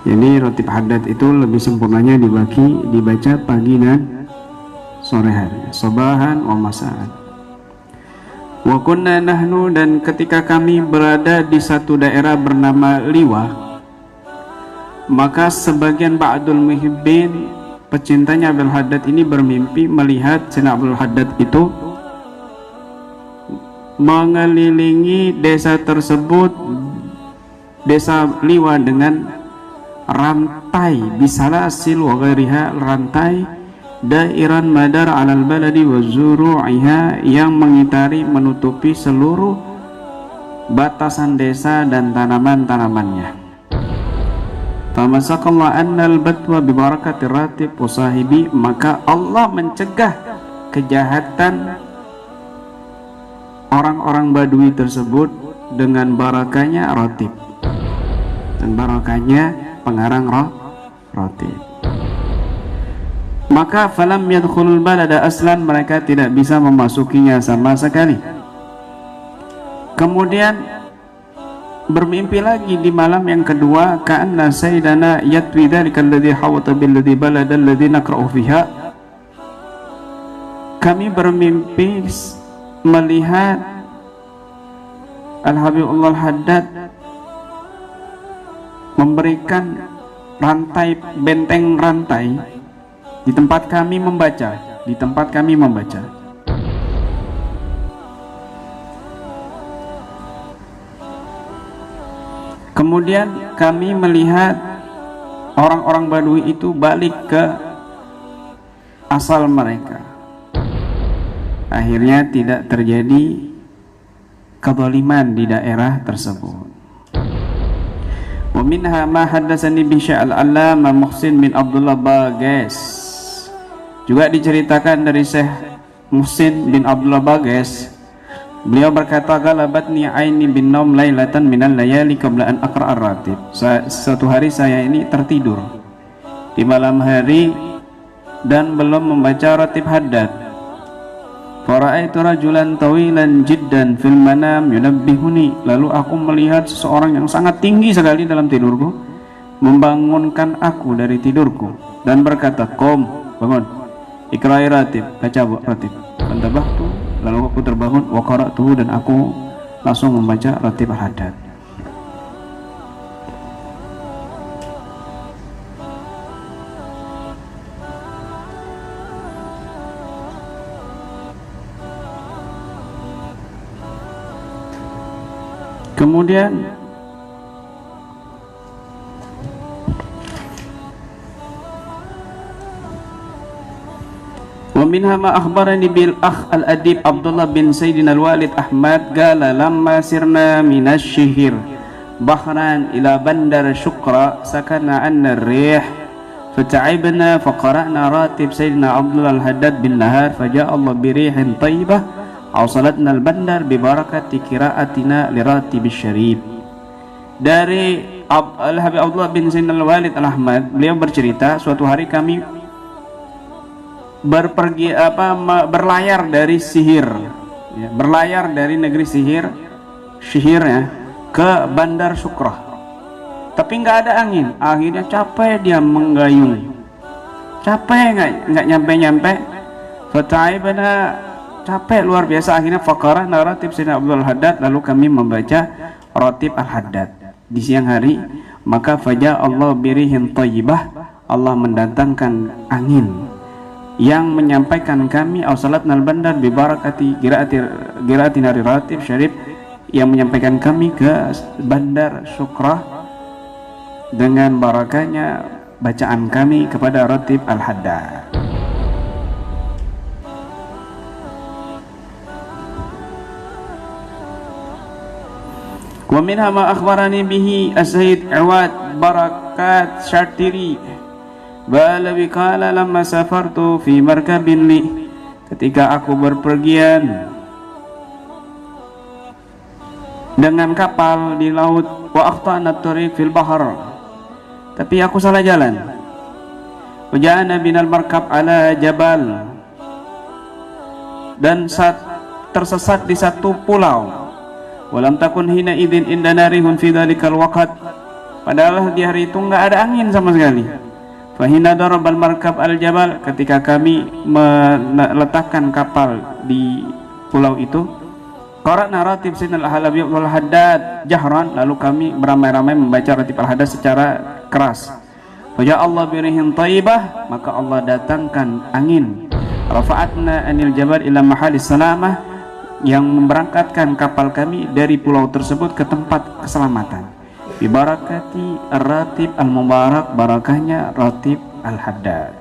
Jadi rotib haddad itu lebih sempurnanya dibaca pagi dan sore hari, sabahan wa masaan. Wa kunna nahnu, dan ketika kami berada di satu daerah bernama Liwah, maka sebagian ba'dul muhibbin, pecintanya Abdul Haddad ini, bermimpi melihat Sayyidina Abdul Haddad itu mengelilingi desa tersebut, desa Liwah, dengan rantai bisalasil wa ghairiha, rantai dairan madar alal baladi wa zuru'iha, yang mengitari, menutupi seluruh batasan desa dan tanaman-tanamannya. Famasakallahu annal batwa bi barakati ratib wa sahibi, maka Allah mencegah kejahatan orang-orang Badui tersebut dengan barakahnya ratib dan barakahnya pengarang ratib. Maka falam yadkhulul balada aslan, mereka tidak bisa memasukinya sama sekali. Kemudian bermimpi lagi di malam yang kedua, ka'anna sayyidana yatwi dzalika alladhi hawata billadhi balada alladhi naqra'u fiha. Kami bermimpi melihat Al-Habibullah Al-Haddad memberikan rantai, benteng rantai di tempat kami membaca, Kemudian kami melihat orang-orang Badui itu balik ke asal mereka. Akhirnya tidak terjadi kezaliman di daerah tersebut. Wa minha ma haddatsani bi Syekh Al-Allamah Muhsin bin Abdullah Bages. Juga diceritakan dari Syekh Muhsin bin Abdullah Bages, beliau berkata, galabatni aini bin naum lailatan minal layali qabla an aqra ar-ratib. Suatu hari saya ini tertidur di malam hari dan belum membaca ratib haddad. Fara'aitu rajulan tawilan jiddan fil manam yunabbihuni, lalu aku melihat seseorang yang sangat tinggi sekali dalam tidurku membangunkan aku dari tidurku dan berkata, qom, bangun, ikra'i ratib, baca ratib. Fantabahtu, lalu aku terbangun, wa qara'tuhu, dan aku langsung membaca ratib al-haddad. Kemudian wa minha ma akhbarani bil akh al-adib Abdullah bin Sayyidina al-Walid Ahmad qala lamma sirna minasy syihir bahran ila bandar Syukra sakana anna ar-rih fata'ibna faqara'na ratib Sayyidina Abdullah al-Haddad bin Nahar faja'a Allah bi rihin thayyibah awsalatna al-bandar bi barakati qira'atina li ratib syarif. Dari Al-Habib Abdullah bin Sayyidina al-Walid al-Ahmad, beliau bercerita, suatu hari kami berlayar dari sihir, ya, berlayar dari negeri sihir ya, ke bandar Syukrah, tapi nggak ada angin. Akhirnya capek dia menggayung, capek nggak nyampe fata'ibana, capek luar biasa. Akhirnya faqara naratib Sayyidina Abdul Haddad, lalu kami membaca ratib al-Haddad di siang hari. Maka faja Allah birihin thayyibah, Allah mendatangkan angin yang menyampaikan kami awsalatnal bandar bi barakati qiraati nari ratib syarif, yang menyampaikan kami ke bandar Syukrah dengan barakahnya bacaan kami kepada ratib al-Haddad. Wa minha ma akhbarani bihi as-Sayyid Awad Barakat Syartiri balawi qala lamma safartu fi markabin li, ketika aku berpergian dengan kapal di laut, wa akhtana at-tariq fil bahr, tapi aku salah jalan. Wa ja'ana binal markab ala jabal, dan tersesat di satu pulau. Walam takun hina idzin indana rihun fi dzalikal waqt, Padahal di hari itu nggak ada angin sama sekali. Fahina darabal markab al-jabal, ketika kami meletakkan kapal di pulau itu, qara'na ratib Sayyidina al-Halabi wal Haddad jahran, lalu kami beramai-ramai membaca ratib al-Haddad secara keras. Faja Allah birihin taibah, maka Allah datangkan angin. Rafa'atna anil jabal ila mahalis salamah, yang memberangkatkan kapal kami dari pulau tersebut ke tempat keselamatan. Bibarakati ar-ratib al-mubarak, barakahnya ratib al-Haddad.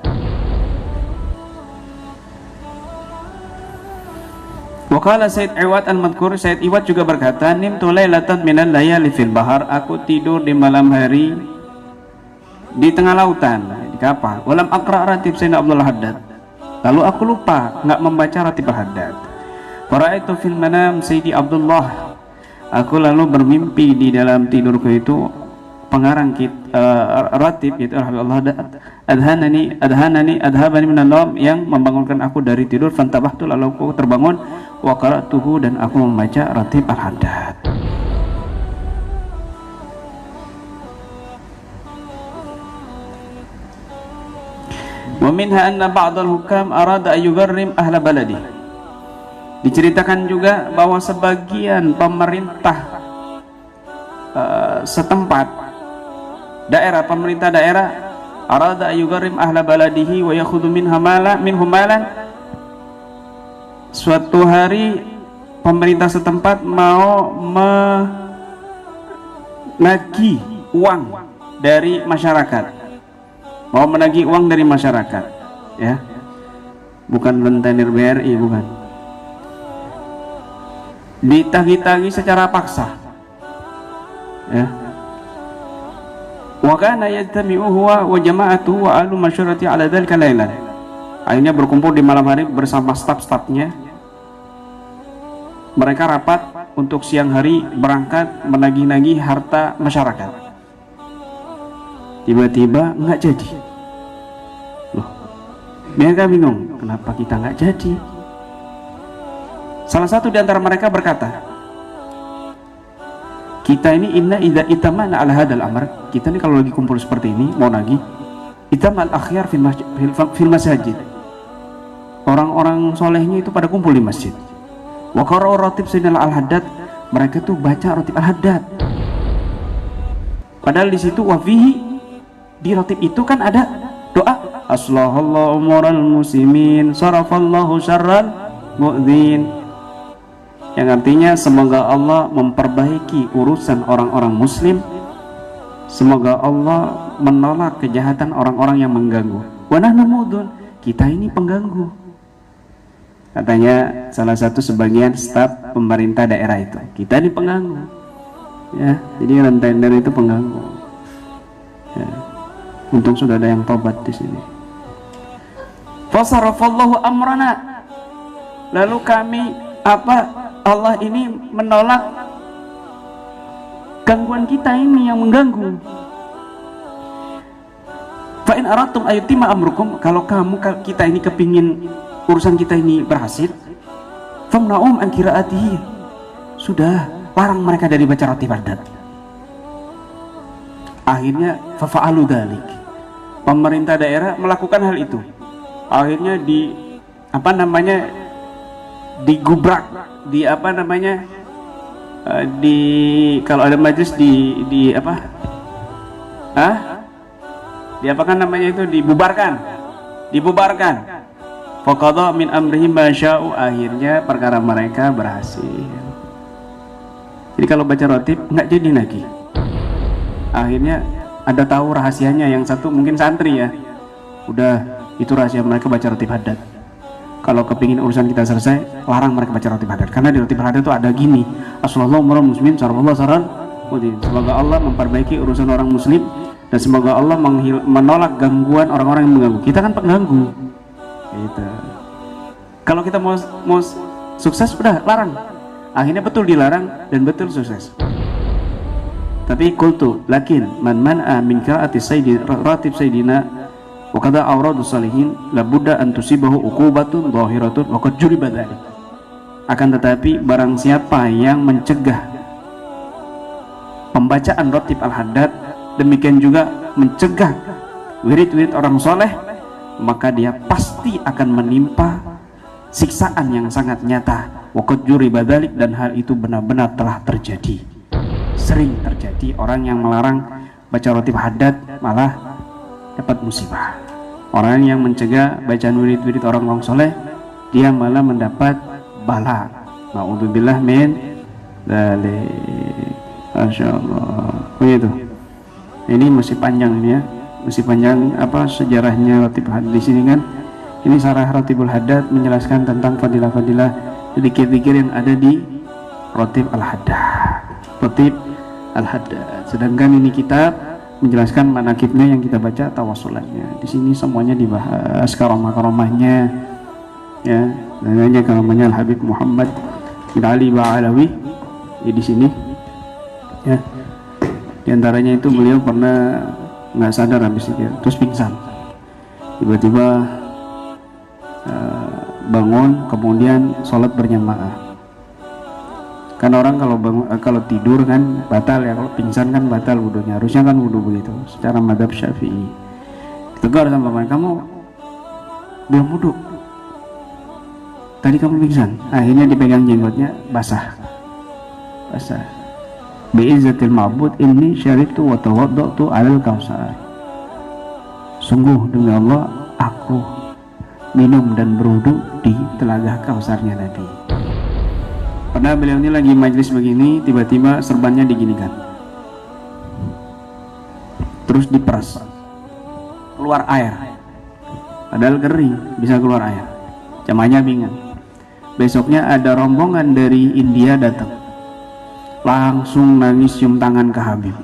Wakala Said Iwad al-Madkur, Said Iwad juga berkata, nimtu lailatan minal layali fil bahar, aku tidur di malam hari di tengah lautan, di kapal. Walam akra ratib Sayyidina Abdullah Haddad, lalu aku lupa nggak membaca ratib al-Haddad. Faraitu fil manam Sayyidi Abdullah, aku lalu bermimpi di dalam tidurku itu pengarang ratib yaitu Allah adhabani minan naum, yang membangunkan aku dari tidur. Fantabahtu, lalu aku terbangun, wa qara'tuhu, dan aku membaca ratib al-Haddad. Wa minha anna ba'dal hukam arada ayyugharrim ahla baladi. Diceritakan juga bahwa sebagian pemerintah setempat, pemerintah daerah, arada ayyugharrim ahla baladihi wa yakhudhu minhum malan. Suatu hari pemerintah setempat mau menagih uang dari masyarakat. Mau menagih uang dari masyarakat, ya, bukan rentenir BRI, bukan. Ditagih-tagih secara paksa, ya. Wa kana yajtami'u huwa wa jama'atuhu wa ahlu masyurati ala dzalika lailan. Akhirnya berkumpul di malam hari bersama staf-stafnya. Mereka rapat untuk siang hari berangkat menagih-nagih harta masyarakat. Tiba-tiba nggak jadi. Loh, mereka bingung, kenapa kita nggak jadi? Salah satu di antara mereka berkata, kita ini inna idza itamana ala hadal amr, kita ini kalau lagi kumpul seperti ini mau nagih, itamal akhyar fil masajid. Orang-orang solehnya itu pada kumpul di masjid. Wa qara'u ratib Sayyidina al-Haddad, mereka tuh baca ratib al-Haddad. Padahal di situ wafihi, di ratib itu kan ada doa aslahallahu umural muslimin sarafallahu syarral mu'dzin, yang artinya semoga Allah memperbaiki urusan orang-orang muslim, semoga Allah menolak kejahatan orang-orang yang mengganggu. Wa nahnu mudun, kita ini pengganggu, katanya salah satu sebagian staf pemerintah daerah itu. Kita ini pengganggu, ya, jadi rentenir itu pengganggu, ya. Untung sudah ada yang tobat di sini. Fasarafallahu amrana, lalu kami Allah ini menolak gangguan kita ini yang mengganggu. Fa in aratum ayutima amrukum, kalau kita ini kepingin urusan kita ini berhasil, famna'um an qiraatihi, sudah larang mereka dari baca ratib al-Haddad. Akhirnya fafa'alu dzalik, pemerintah daerah melakukan hal itu. Akhirnya digubrak, kalau ada majelis dibubarkan. Faqadha min amrihim ma sya'u, akhirnya perkara mereka berhasil. Jadi kalau baca ratib nggak jadi lagi. Akhirnya ada tahu rahasianya, yang satu mungkin santri, ya, udah itu rahasia mereka baca ratib Haddad. Kalau kepingin urusan kita selesai, larang mereka baca ratib Haddad, karena di ratib Haddad itu ada gini, Rasulullah umrul muslimin sarallahu saran, semoga Allah memperbaiki urusan orang muslim dan semoga Allah menolak gangguan orang-orang yang mengganggu. Kita kan pengganggu, gitu. Kalau kita mau sukses, udah larang. Akhirnya betul dilarang dan betul sukses. Tapi qultu lakin man man'a min qira'ati ratib sayyidina wa qada awradus salihin la budda an tusibahu uqubatun dhahiratun wa qad juriba dzalik. Akan tetapi barang siapa yang mencegah pembacaan ratib al-Haddad, demikian juga mencegah wirid-wirid orang soleh, maka dia pasti akan menimpa siksaan yang sangat nyata. Waqad juriba dzalik, dan hal itu benar-benar telah terjadi, sering terjadi. Orang yang melarang baca ratib haddad malah dapat musibah. Orang yang mencegah bacaan wirid-wirid orang soleh, dia malah mendapat bala. Na'udzubillah min dzalik. Masyaallah. Begitu. Ini masih panjang ini ya. Masih panjang apa sejarahnya ratib haddad di sini kan. Ini sarah ratibul haddad menjelaskan tentang fadilah-fadilah zikir-zikir yang ada di ratib al-haddad. Ratib al-haddad. Sedangkan ini kitab menjelaskan manakibnya yang kita baca, tawasulannya. Di sini semuanya dibahas, karomah-karomahnya, ya, namanya karomahnya Al Habib Muhammad bin Ali Ba'alawi. Ya, di sini, ya, di antaranya itu beliau pernah nggak sadar habis itu, terus pingsan. Tiba-tiba bangun, kemudian sholat berjamaah. Kan orang kalau tidur kan batal ya, kalau pingsan kan batal wudunya, harusnya kan wudu begitu secara madhab Syafi'i. Tegur sama paman, kamu belum wudu, tadi kamu pingsan. Akhirnya dipegang jenggotnya, basah. Bi'izzatil ma'bud inni syaribtu wa tawaddatu 'alal kausar. Sungguh demi Allah, aku minum dan berwudu di telaga kausarnya Nabi. Pernah beliau ini lagi majelis begini, tiba-tiba serbannya diginikan, terus diperas, keluar air, padahal kering bisa keluar air. Jamaahnya bingung. Besoknya ada rombongan dari India datang, langsung nangis cium tangan ke Habib.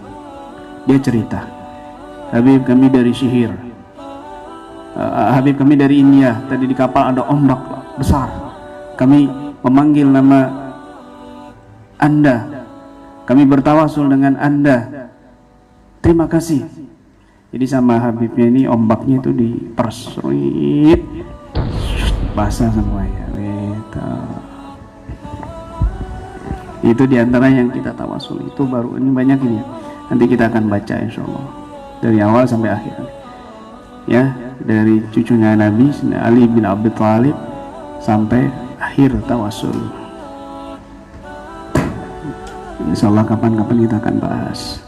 Dia cerita, Habib kami dari Sihir, Habib kami dari India, tadi di kapal ada ombak besar, kami memanggil nama Anda, kami bertawasul dengan Anda, terima kasih. Jadi sama Habibnya ini ombaknya itu dipersuit, basah semuanya. Itu diantara yang kita tawasul. Itu baru, ini banyak ini. Nanti kita akan baca insya Allah dari awal sampai akhir. Ya, dari cucunya Nabi Ali bin Abi Thalib sampai akhir tawasul. Insya Allah kapan-kapan kita akan bahas.